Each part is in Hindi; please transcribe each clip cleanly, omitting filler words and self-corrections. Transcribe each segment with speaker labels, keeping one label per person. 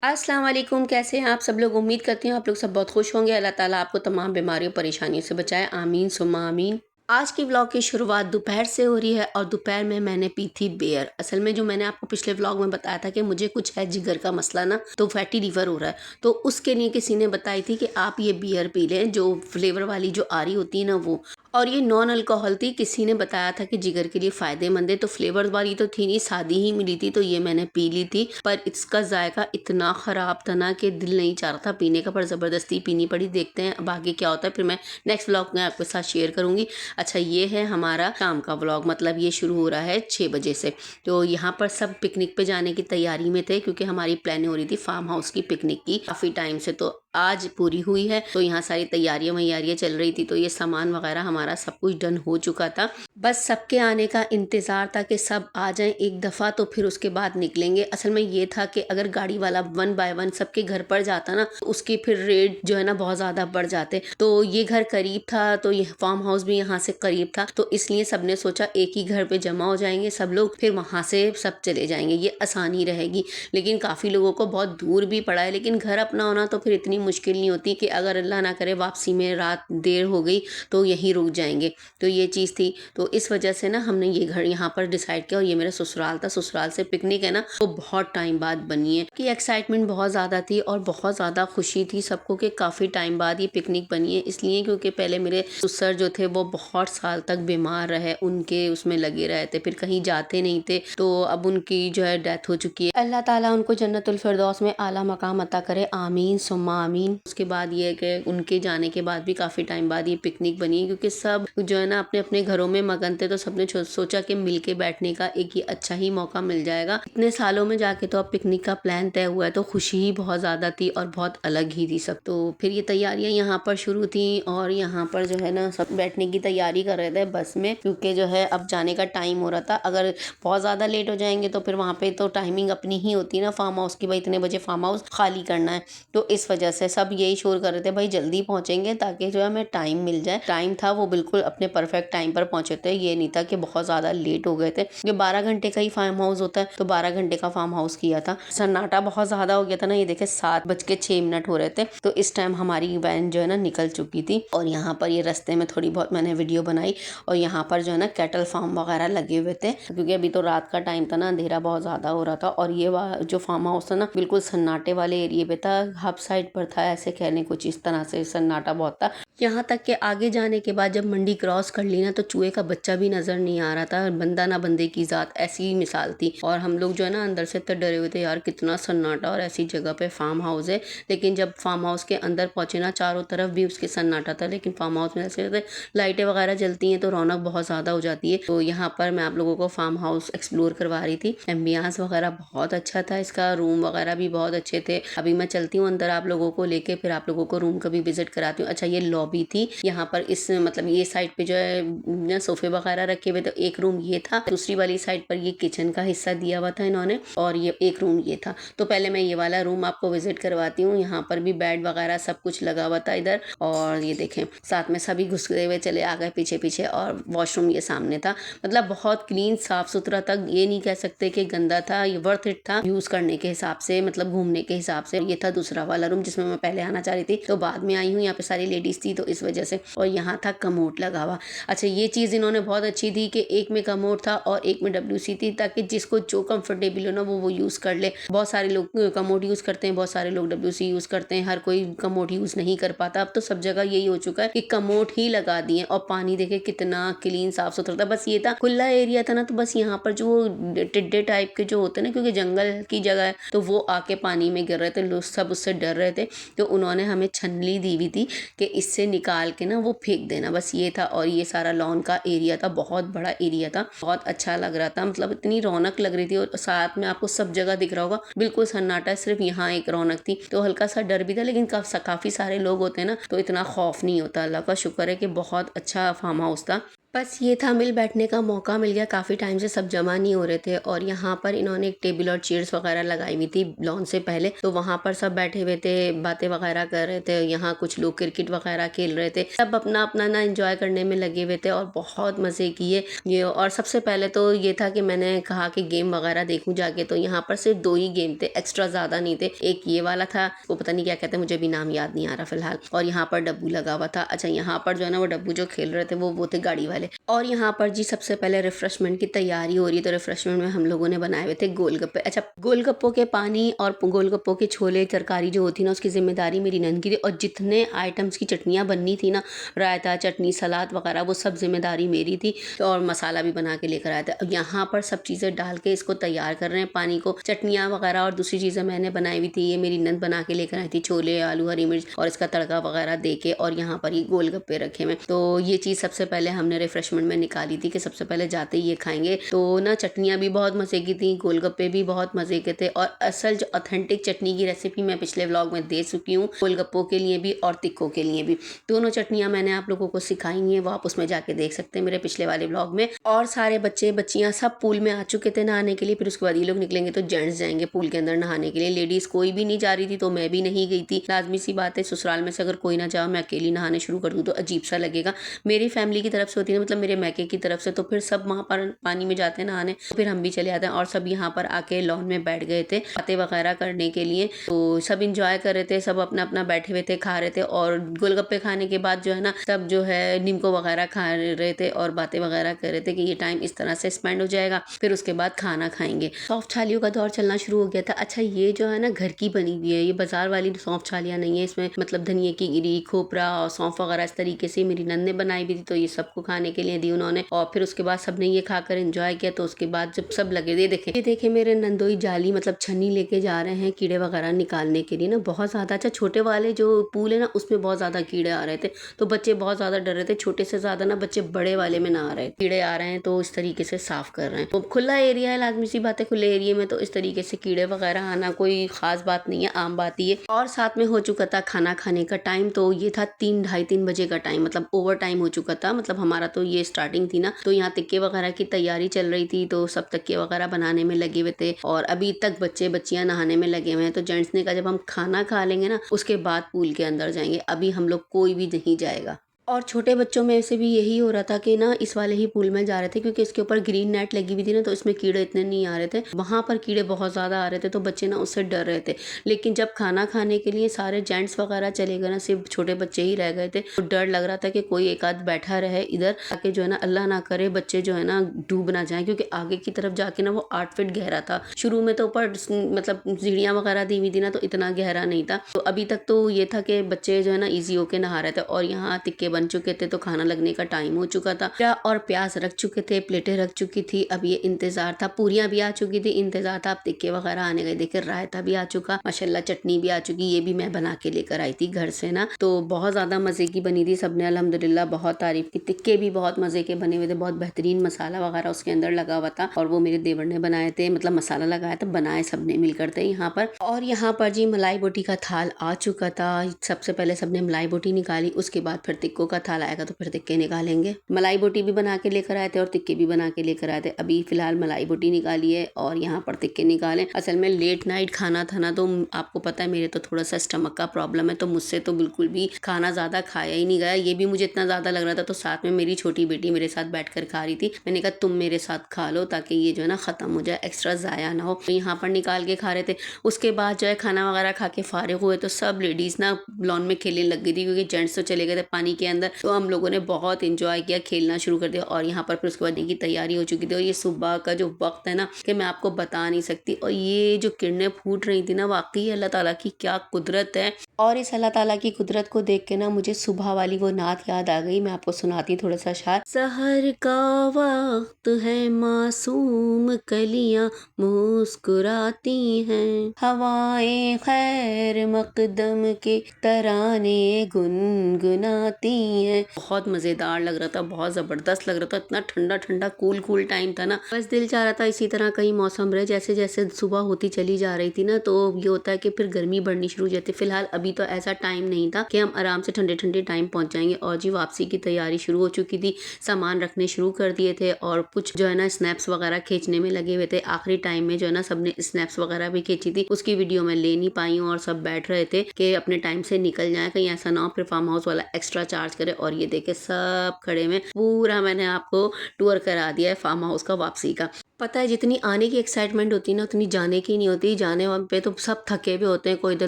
Speaker 1: अस्सलाम वालेकुम, कैसे हैं आप सब लोग। उम्मीद करती हूँ आप लोग सब बहुत खुश होंगे। अल्लाह ताला आपको तमाम बीमारियों परेशानियों से बचाए, आमीन सुम्मा आमीन। आज की व्लॉग की शुरुआत दोपहर से हो रही है और दोपहर में मैंने पी थी बियर। असल में जो मैंने आपको पिछले व्लॉग में बताया था कि मुझे कुछ है जिगर का मसला ना, तो फैटी लीवर हो रहा है, तो उसके लिए किसी ने बताई थी कि आप ये बियर पी लें, जो फ्लेवर वाली जो आ रही होती है ना वो। और ये नॉन अल्कोहल थी, किसी ने बताया था कि जिगर के लिए फ़ायदेमंद है, तो फ्लेवर वाली तो थी नहीं, सादी ही मिली थी, तो ये मैंने पी ली थी। पर इसका जायका इतना ख़राब था ना कि दिल नहीं चाह रहा था पीने का, पर ज़बरदस्ती पीनी पड़ी। देखते हैं अब आगे क्या होता है, फिर मैं नेक्स्ट व्लॉग में आपके साथ शेयर करूँगी। अच्छा, ये है हमारा शाम का व्लॉग, मतलब ये शुरू हो रहा है 6 बजे से। तो यहाँ पर सब पिकनिक पे जाने की तैयारी में थे, क्योंकि हमारी प्लानिंग हो रही थी फार्म हाउस की पिकनिक की काफ़ी टाइम से, तो आज पूरी हुई है। तो यहाँ सारी तैयारियां वैयारियां चल रही थी, तो ये सामान वगैरह हमारा सब कुछ डन हो चुका था। बस सबके आने का इंतज़ार था कि सब आ जाएं एक दफ़ा, तो फिर उसके बाद निकलेंगे। असल में ये था कि अगर गाड़ी वाला वन बाय वन सबके घर पर जाता ना, तो उसके फिर रेट जो है ना बहुत ज़्यादा बढ़ जाते। तो ये घर करीब था, तो ये फार्म हाउस भी यहाँ से करीब था, तो इसलिए सबने सोचा एक ही घर पे जमा हो जाएंगे सब लोग, फिर वहाँ से सब चले जाएंगे, ये आसानी रहेगी। लेकिन काफ़ी लोगों को बहुत दूर भी पड़ा है, लेकिन घर अपना होना तो फिर इतनी मुश्किल नहीं होती कि अगर अल्लाह ना करे वापसी में रात देर हो गई तो यहीं रुक जाएंगे। तो ये चीज़ थी, तो इस वजह से ना हमने ये घर यहाँ पर डिसाइड किया। और ये मेरा ससुराल था, ससुराल से पिकनिक है ना, वो बहुत टाइम बाद बनी है कि एक्साइटमेंट बहुत ज़्यादा थी और बहुत ज़्यादा खुशी थी सबको कि काफ़ी टाइम बाद ये पिकनिक बनी है। इसलिए क्योंकि पहले मेरे ससुर जो थे वो बहुत साल तक बीमार रहे, उनके उसमें लगे रहे थे, फिर कहीं जाते नहीं थे, तो अब उनकी जो है डेथ हो चुकी है। अल्लाह ताला उनको जन्नतुल फिरदौस में आला मकाम अता करे, आमीन सुम्मा आमीन। उसके बाद ये है कि उनके जाने के बाद भी काफ़ी टाइम बाद ये पिकनिक बनी है, क्योंकि सब जो है ना अपने अपने घरों में मगन थे, तो सबने सोचा कि मिल के बैठने का एक ये अच्छा ही मौका मिल जाएगा। इतने सालों में जाके तो अब पिकनिक का प्लान तय हुआ है, तो खुशी ही बहुत ज़्यादा थी और बहुत अलग ही थी सब। तो फिर ये तैयारियां यहाँ पर शुरू थी और यहाँ पर जो है ना सब बैठने की तैयारी कर रहे थे बस में, क्योंकि जो है अब जाने का टाइम हो रहा था। अगर बहुत ज़्यादा लेट हो जाएंगे तो फिर वहाँ पे तो टाइमिंग अपनी ही होती है ना फार्म हाउस की, भाई इतने बजे फार्म हाउस खाली करना है। तो इस वजह से सब यही शोर कर रहे थे भाई जल्दी पहुंचेंगे ताकि जो है हमें टाइम मिल जाए। टाइम था वो बिल्कुल अपने परफेक्ट टाइम पर पहुंचे थे, ये नहीं था कि बहुत ज़्यादा लेट हो गए थे। ये 12 घंटे का ही फार्म हाउस होता है, तो 12 घंटे का फार्म हाउस किया था। सन्नाटा बहुत ज़्यादा हो गया था ना, ये देखे 7:06 हो रहे थे, तो इस टाइम हमारी वैन जो है ना निकल चुकी थी। और यहाँ पर ये रास्ते में थोड़ी बहुत मैंने वीडियो बनाई, और यहाँ पर जो है ना कैटल फार्म वगैरह लगे हुए थे, क्योंकि अभी तो रात का टाइम था ना, अंधेरा बहुत ज़्यादा हो रहा था। और ये जो फार्म हाउस था ना बिल्कुल सन्नाटे वाले एरिया पे था, हब साइड पर था, ऐसे कहने कुछ इस तरह से सन्नाटा बहुत था। यहाँ तक कि आगे जाने के बाद जब मंडी क्रॉस कर ली ना, तो चूहे का बच्चा भी नजर नहीं आ रहा था, बंदा ना बंदे की जात, ऐसी ही मिसाल थी। और हम लोग जो है ना अंदर से इतने डरे हुए थे, यार कितना सन्नाटा और ऐसी जगह पे फार्म हाउस है। लेकिन जब फार्म हाउस के अंदर पहुंचे ना, चारों तरफ भी उसके सन्नाटा था, लेकिन फार्म हाउस में ऐसे लाइटें वगैरह जलती हैं तो रौनक बहुत ज़्यादा हो जाती है। तो यहाँ पर मैं आप लोगों को फार्म हाउस एक्सप्लोर करवा रही थी। एम्बियंस वगैरह बहुत अच्छा था, इसका रूम वगैरह भी बहुत अच्छे थे। अभी मैं चलती हूँ अंदर आप लोगों को लेके, फिर आप लोगों को रूम का भी विजिट कराती हूँ। अच्छा, ये लॉबी थी यहाँ पर, इस मतलब ये साइड पे जो है सोफे वगैरह रखे हुए थे, एक रूम ये था, दूसरी वाली साइड पर ये किचन का हिस्सा दिया हुआ था इन्होंने, और ये एक रूम ये था। तो पहले मैं ये वाला रूम आपको विजिट करवाती हूँ। यहाँ पर भी बेड वगैरह सब कुछ लगा हुआ था इधर, और ये देखें साथ में सभी घुसते हुए चले आ गए पीछे पीछे, और वॉशरूम ये सामने था। मतलब बहुत क्लीन साफ सुथरा था, ये नहीं कह सकते कि गंदा था, ये वर्थ इट था यूज करने के हिसाब से, मतलब घूमने के हिसाब से। ये था दूसरा वाला रूम जिसमें मैं पहले आना चाह रही थी, तो बाद में आई हूँ, यहाँ पे सारी लेडीज थी तो इस वजह से। और यहाँ था कमोड लगा हुआ। अच्छा, ये चीज़ इन्होंने बहुत अच्छी थी कि एक में कमोड था और एक में WC थी, ताकि जिसको जो कंफर्टेबल हो ना वो यूज़ कर ले। बहुत सारे लोग कमोड यूज़ करते हैं, बहुत सारे लोग WC यूज़ करते हैं, हर कोई कमोड यूज़ नहीं कर पाता। अब तो सब जगह यही हो चुका है कि कमोड ही लगा दिए। और पानी देखे कितना क्लीन साफ सुथरा था। बस ये था खुला एरिया था ना, तो बस यहाँ पर जो टिड्डे टाइप के जो होते हैं ना, क्योंकि जंगल की जगह है, तो वो आके पानी में गिर रहे थे, लोग सब उससे डर रहे थे। तो उन्होंने हमें छन्नी दी हुई थी कि इससे निकाल के ना वो फेंक देना, बस ये था। और ये सारा लॉन का एरिया था, बहुत बड़ा एरिया था, बहुत अच्छा लग रहा था, मतलब इतनी रौनक लग रही थी। और साथ में आपको सब जगह दिख रहा होगा बिल्कुल सन्नाटा, सिर्फ यहाँ एक रौनक थी। तो हल्का सा डर भी था, लेकिन काफी सारे लोग होते हैं ना, तो इतना खौफ नहीं होता। अल्लाह का शुक्र है कि बहुत अच्छा फार्म हाउस था। बस ये था, मिल बैठने का मौका मिल गया। काफ़ी टाइम से सब जमा नहीं हो रहे थे और यहाँ पर इन्होंने एक टेबल और चेयर्स वगैरह लगाई हुई थी लॉन से पहले, तो वहाँ पर सब बैठे हुए थे, बातें वगैरह कर रहे थे। यहाँ कुछ लोग क्रिकेट वगैरह खेल रहे थे, सब अपना अपना ना एंजॉय करने में लगे हुए थे और बहुत मज़े किए ये। और सबसे पहले तो ये था कि मैंने कहा कि गेम वगैरह देखूं जाके, तो यहाँ पर सिर्फ 2 ही गेम थे, एक्स्ट्रा ज़्यादा नहीं थे। एक ये वाला था, वो पता नहीं क्या कहते हैं, मुझे भी नाम याद नहीं आ रहा फिलहाल। और यहाँ पर डब्बू लगा हुआ था। अच्छा, यहाँ पर जो है ना वो डब्बू जो खेल रहे थे वो थे गाड़ी वाले। और यहाँ पर जी सबसे पहले रिफ्रेशमेंट की तैयारी हो रही है, तो रिफ्रेशमेंट में हम लोगों ने बनाए हुए थे गोलगप्पे। अच्छा, गोलगप्पों के पानी और गोलगप्पों के छोले तरकारी जो होती ना, उसकी जिम्मेदारी मेरी नंद की थी। और जितने आइटम्स की चटनियाँ बननी थी ना, रायता, चटनी, सलाद वगैरह, वो सब जिम्मेदारी मेरी थी। तो और मसाला भी बना के लेकर आए थे। अब यहाँ पर सब चीज़ें डाल के इसको तैयार कर रहे हैं पानी को। चटनियाँ वगैरह और दूसरी चीज़ें मैंने बनाई हुई थी, ये मेरी नंद बना के लेकर आई थी, छोले, आलू, हरी मिर्च और इसका तड़का वगैरह दे के। और यहाँ पर ये गोलगप्पे रखे हुए, तो ये चीज़ सबसे पहले हमने रिफ्रेशमेंट में निकाली थी कि सबसे पहले जाते ही ये खाएंगे। तो ना चटनियाँ भी बहुत मज़े की थी, गोलगप्पे भी बहुत मज़े के थे। और असल जो ऑथेंटिक चटनी की रेसिपी मैं पिछले व्लॉग में दे चुकी हूँ, गोलगप्पों के लिए भी और तिक्कों के लिए भी। दोनों चटनियाँ मैंने आप लोगों को सिखाई हैं, वो आप उसमें जाके देख सकते हैं मेरे पिछले वाले व्लॉग में। और सारे बच्चे बच्चियाँ सब पूल में आ चुके थे नहाने के लिए। फिर उसके बाद ये लोग निकलेंगे तो जेंट्स जाएंगे पूल के अंदर नहाने के लिए। लेडीज़ कोई भी नहीं जा रही थी, तो मैं भी नहीं गई थी। लाजमी सी बात है, ससुराल में से अगर कोई ना जाओ, मैं अकेली नहाने शुरू कर दूँ तो अजीब सा लगेगा। मेरी फैमिली की तरफ से होती है, मतलब मेरे मैके की तरफ से, तो फिर सब वहाँ पर पानी में जाते हैं नहाने, तो फिर हम भी चले आते हैं। और सब यहाँ पर आके लॉन में बैठ गए थे बातें वगैरह करने के लिए। तो सब इंजॉय कर रहे थे, सब अपना अपना बैठे हुए थे, खा रहे थे। और गोलगप्पे खाने के बाद जो है ना, सब जो है नींबू वगैरह खा रहे थे और बातें वगैरह कर रहे थे कि ये टाइम इस तरह से स्पेंड हो जाएगा, फिर उसके बाद खाना खाएंगे। सौंफ छालियों का दौर चलना शुरू हो गया था। अच्छा, ये जो है ना घर की बनी हुई है, ये बाजार वाली सौंफ छालियाँ नहीं है। इसमें मतलब धनिए की गिरी, खोपरा और सौंफ वगैरह इस तरीके से मेरी नंद ने बनाई भी थी, तो ये सबको खाने के लिए दी उन्होंने। और फिर उसके बाद सबने ये खाकर एंजॉय किया। तो उसके बाद जब सब लगे, ये देखे मेरे नंदोई जाली मतलब छन्नी लेके जा रहे हैं कीड़े वगैरह निकालने के लिए ना, बहुत ज़्यादा। अच्छा, छोटे वाले जो पूल है ना, उसमें बहुत ज़्यादा कीड़े आ रहे थे, तो बच्चे बहुत ज़्यादा डर रहे थे। छोटे से ज़्यादा ना बच्चे बड़े वाले में ना आ रहे, कीड़े आ रहे हैं तो इस तरीके से साफ कर रहे हैं। तो खुला एरिया है, लाजमी सी बात है, खुले एरिया में तो इस तरीके से कीड़े वगैरह आना कोई खास बात नहीं है, आम बात ही है। और साथ में हो चुका था खाना खाने का टाइम, तो ये था 3, ढाई 3 बजे का टाइम, मतलब ओवर टाइम हो चुका था। मतलब हमारा तो ये स्टार्टिंग थी ना, तो यहाँ तिक्के वगैरह की तैयारी चल रही थी, तो सब तकिए वगैरह बनाने में लगे हुए थे। और अभी तक बच्चे बच्चियां नहाने में लगे हुए हैं। तो जेंट्स ने कहा जब हम खाना खा लेंगे ना, उसके बाद पूल के अंदर जाएंगे, अभी हम लोग कोई भी नहीं जाएगा। और छोटे बच्चों में से भी यही हो रहा था कि ना इस वाले ही पूल में जा रहे थे, क्योंकि इसके ऊपर ग्रीन नेट लगी हुई थी ना, तो इसमें कीड़े इतने नहीं आ रहे थे। वहाँ पर कीड़े बहुत ज़्यादा आ रहे थे, तो बच्चे ना उससे डर रहे थे। लेकिन जब खाना खाने के लिए सारे जेंट्स वगैरह चले गए ना, सिर्फ छोटे बच्चे ही रह गए थे, तो डर लग रहा था कि कोई एक आध बैठा रहे इधर, ताकि जो है ना अल्लाह ना करे बच्चे जो है ना डूब ना जाए, क्योंकि आगे की तरफ जाके ना वो 8 फीट गहरा था। शुरू में तो ऊपर मतलब सीढ़ियाँ वगैरह दी हुई थी ना, तो इतना गहरा नहीं था। तो अभी तक तो ये था कि बच्चे जो है ना ईजी होके नहा रहे थे। और यहाँ तिक्के बन चुके थे, तो खाना लगने का टाइम हो चुका था। और प्याज रख चुके थे, प्लेटें रख चुकी थी। अब ये इंतजार था, पूरियां भी आ चुकी थी, इंतजार था अब टिक्के वगैरह आने गए। देखिए रायता भी आ चुका, माशाल्लाह चटनी भी आ चुकी, ये भी मैं बना के लेकर आई थी घर से ना, तो बहुत ज्यादा मजे की बनी थी। सबने अल्हम्दुलिल्लाह बहुत तारीफ की। टिक्के भी बहुत मजे के बने हुए थे, बहुत बेहतरीन मसाला वगैरह उसके अंदर लगा हुआ था, और वो मेरे देवर ने बनाए थे, मतलब मसाला लगाया था, बनाए सबने मिलकर थे यहाँ पर। और यहाँ पर जी मलाई बोटी का थाल आ चुका था। सबसे पहले सबने मलाई बोटी निकाली, उसके बाद फिर टिक्कों का थाल आएगा, तो फिर टिक्के निकालेंगे। मलाई बोटी भी बना के लेकर आए थे और टिक्के भी बना के लेकर आए थे। अभी फिलहाल मलाई बोटी निकाली है और यहाँ पर टिक्के निकाले। असल में लेट नाइट खाना था ना, तो आपको पता है मेरे तो थोड़ा सा स्टमक का प्रॉब्लम है, तो मुझसे तो बिल्कुल भी खाना ज़्यादा खाया ही नहीं गया। ये भी मुझे इतना ज़्यादा लग रहा था, तो साथ में मेरी छोटी बेटी मेरे साथ बैठ कर खा रही थी। मैंने कहा तुम मेरे साथ खा लो, ताकि ये जो है ना ख़त्म हो जाए, एक्स्ट्रा ज़ाया ना हो। तो यहाँ पर निकाल के खा रहे थे। उसके बाद जो है खाना वगैरह खा के फारिग हुए, तो सब लेडीज़ ना लॉन में खेलने लग गई थी, क्योंकि जेंट्स तो चले गए थे पानी के अंदर। तो हम लोगों ने बहुत इंजॉय किया, खेलना शुरू कर दिया। और यहाँ पर फिर उसके बाद की तैयारी हो चुकी थी। और ये सुबह का जो वक्त है ना, कि मैं आपको बता नहीं सकती। और ये जो किरणें फूट रही थी ना, वाकई अल्लाह ताला की क्या कुदरत है। और इस अल्लाह ताला की कुदरत को देख के ना मुझे सुबह वाली वो नात याद आ गई। मैं आपको सुनाती थोड़ा सा शार। सहर का वक्त है, मासूम कलियां मुस्कुराती हैं, हवाएं खैर मकदम के तराने गुनगुनाती ही हैं। बहुत मज़ेदार लग रहा था, बहुत ज़बरदस्त लग रहा था, इतना ठंडा-ठंडा कूल टाइम था ना, बस दिल चाह रहा था इसी तरह का ही मौसम रहे। जैसे-जैसे सुबह होती चली जा रही थी ना, तो ये होता है कि फिर गर्मी बढ़नी शुरू हो जाती है। फिलहाल अभी तो ऐसा टाइम नहीं था कि हम आराम से ठंडे-ठंडे टाइम पहुँच जाएँगे और जी वापसी की तैयारी शुरू हो चुकी थी। सामान रखने शुरू कर दिए थे और कुछ जो है ना स्नैप्स वगैरह खींचने में लगे हुए थे। आखिरी टाइम में जो है ना सबने स्नैप्स वगैरह भी खींची थी, उसकी वीडियो मैं ले नहीं पाई हूँ और सब बैठ रहे थे कि अपने टाइम से निकल जाएँ, कहीं ऐसा ना हो फिर फार्म हाउस वाला एक्स्ट्रा चार्ज करे। और ये देखिए सब खड़े में पूरा मैंने आपको टूर करा दिया है फार्म हाउस का वापसी का। पता है जितनी आने की एक्साइटमेंट होती है ना उतनी जाने की नहीं होती। जाने वहाँ पे तो सब थके हुए होते हैं, कोई इधर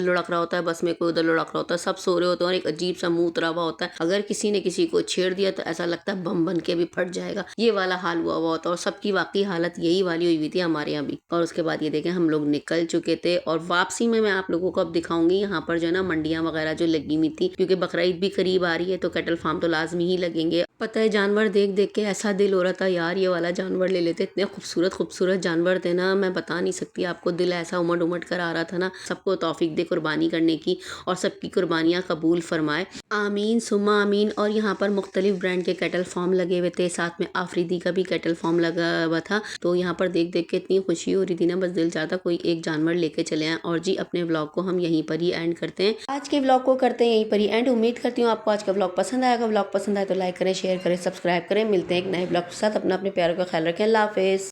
Speaker 1: लुढ़क रहा होता है बस में, कोई उधर लुढ़क रहा होता है, सब सो रहे होते हैं और एक अजीब सा मुंह उतरा हुआ होता है। अगर किसी ने किसी को छेड़ दिया तो ऐसा लगता है बम बन के भी फट जाएगा, ये वाला हाल हुआ हुआ होता है। और सबकी वाकई हालत यही वाली हुई हुई थी हमारे यहाँ भी। और उसके बाद ये देखें हम लोग निकल चुके थे और वापसी में मैं आप लोगों को अब दिखाऊंगी यहाँ पर जो है ना मंडियाँ वगैरह जो लगी हुई थी, क्योंकि बकरा ईद भी करीब आ रही है तो कैटल फार्म तो लाजमी ही लगेंगे। पता है जानवर देख देख के ऐसा दिल हो रहा था यार ये वाला जानवर ले लेते, इतने खूबसूरत खूबसूरत जानवर थे ना, मैं बता नहीं सकती आपको। दिल ऐसा उमड़ उमड़ कर आ रहा था ना। सबको तौफीक दे कुर्बानी करने की और सबकी कुर्बानियाँ कबूल फरमाए, आमीन सुम्मा आमीन। और यहाँ पर मुख्तलिफ ब्रांड के कैटल फार्म लगे हुए थे, साथ में आफरीदी का भी कैटल फार्म लगा हुआ था। तो यहाँ पर देख देख के इतनी खुशी हो रही थी ना, बस दिल चाहता कोई एक जानवर लेके चले आए। और जी अपने व्लॉग को हम यहीं पर ही एंड करते हैं। आज के व्लॉग को करते हैं यहीं पर ही एंड। उम्मीद करती हूँ आपको आज का व्लॉग पसंद आएगा। व्लॉग पसंद आए तो लाइक करें, शेयर करें, सब्सक्राइब करें। मिलते हैं एक नए व्लॉग के साथ। अपने प्यारों का ख्याल रखें। अल्लाह हाफिज़।